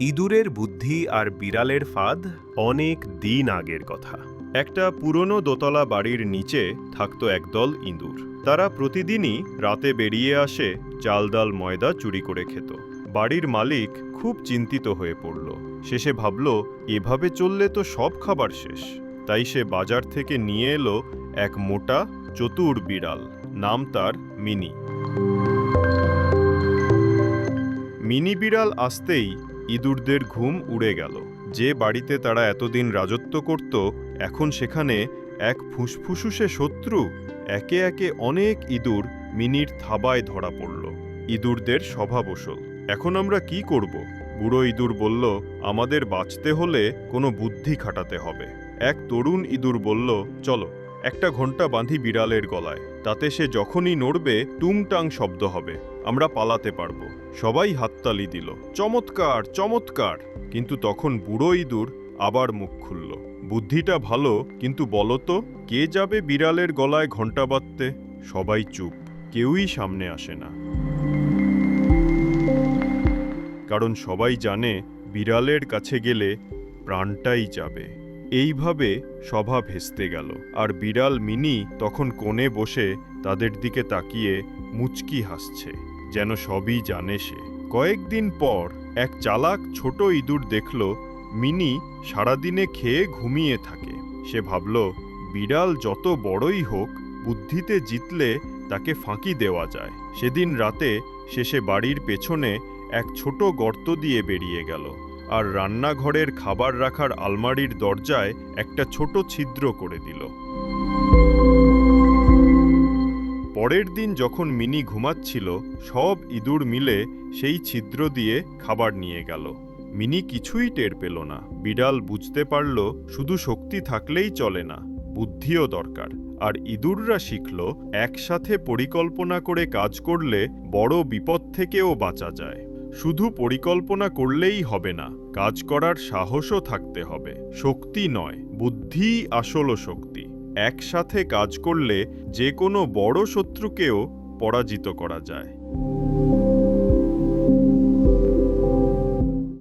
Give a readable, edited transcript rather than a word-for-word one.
ইঁদুরের বুদ্ধি আর বিড়ালের ফাঁদ অনেক দিন আগের কথা। একটা পুরনো দোতলা বাড়ির নিচে থাকতো একদল ইঁদুর। তারা প্রতিদিনই রাতে বেরিয়ে আসে চাল ডাল ময়দা চুরি করে খেত। বাড়ির মালিক খুব চিন্তিত হয়ে পড়ল। শেষে ভাবল, এভাবে চললে তো সব খাবার শেষ। তাই সে বাজার থেকে নিয়ে এলো এক মোটা চতুর বিড়াল। নাম তার মিনি। মিনি বিড়াল আসতেই ইঁদুরদের ঘুম উড়ে গেল। যে বাড়িতে তারা এতদিন রাজত্ব করত, এখন সেখানে এক ফুসফুসে শত্রু। একে একে অনেক ইঁদুর মিনির থাবায় ধরা পড়ল। ইঁদুরদের স্বভাব ওসল। এখন আমরা কি করব? বুড়ো ইঁদুর বলল, আমাদের বাঁচতে হলে কোনো বুদ্ধি খাটাতে হবে। এক তরুণ ইঁদুর বলল, চলো একটা ঘণ্টা বাঁধি বিড়ালের গলায়, তাতে সে যখনই নড়বে টুংটাং শব্দ হবে, আমরা পালাতে পারবো। সবাই হাততালি দিল, চমৎকার চমৎকার। কিন্তু তখন বুড়ো ইঁদুর আবার মুখ খুলল, বুদ্ধিটা ভালো, কিন্তু বলো তো কে যাবে বিড়ালের গলায় ঘণ্টা বাঁধতে? সবাই চুপ, কেউই সামনে আসে না। কারণ সবাই জানে বিড়ালের কাছে গেলে প্রাণটাই যাবে। এইভাবে সভা ভেস্তে গেল। আর বিড়াল মিনি তখন কোণে বসে তাদের দিকে তাকিয়ে মুচকি হাসছে, যেন সবই জানে সে। কয়েকদিন পর এক চালাক ছোট ইঁদুর দেখল মিনি সারাদিনে খেয়ে ঘুমিয়ে থাকে। সে ভাবল, বিড়াল যত বড়ই হোক, বুদ্ধিতে জিতলে তাকে ফাঁকি দেওয়া যায়। সেদিন রাতে শেষে বাড়ির পেছনে এক ছোট গর্ত দিয়ে বেরিয়ে গেল আর রান্নাঘরের খাবার রাখার আলমারির দরজায় একটা ছোট ছিদ্র করে দিল। পরের দিন যখন মিনি ঘুমাচ্ছিল, সব ইঁদুর মিলে সেই ছিদ্র দিয়ে খাবার নিয়ে গেল। মিনি কিছুই টের পেল না। বিড়াল বুঝতে পারল শুধু শক্তি থাকলেই চলে না, বুদ্ধিও দরকার। আর ইঁদুররা শিখল, একসাথে পরিকল্পনা করে কাজ করলে বড় বিপদ থেকেও বাঁচা যায়। শুধু পরিকল্পনা করলেই হবে না, কাজ করার সাহসও থাকতে হবে। শক্তি নয়, বুদ্ধিই আসল শক্তি। একসাথে কাজ করলে যে কোনো বড় শত্রুকেও পরাজিত করা যায়।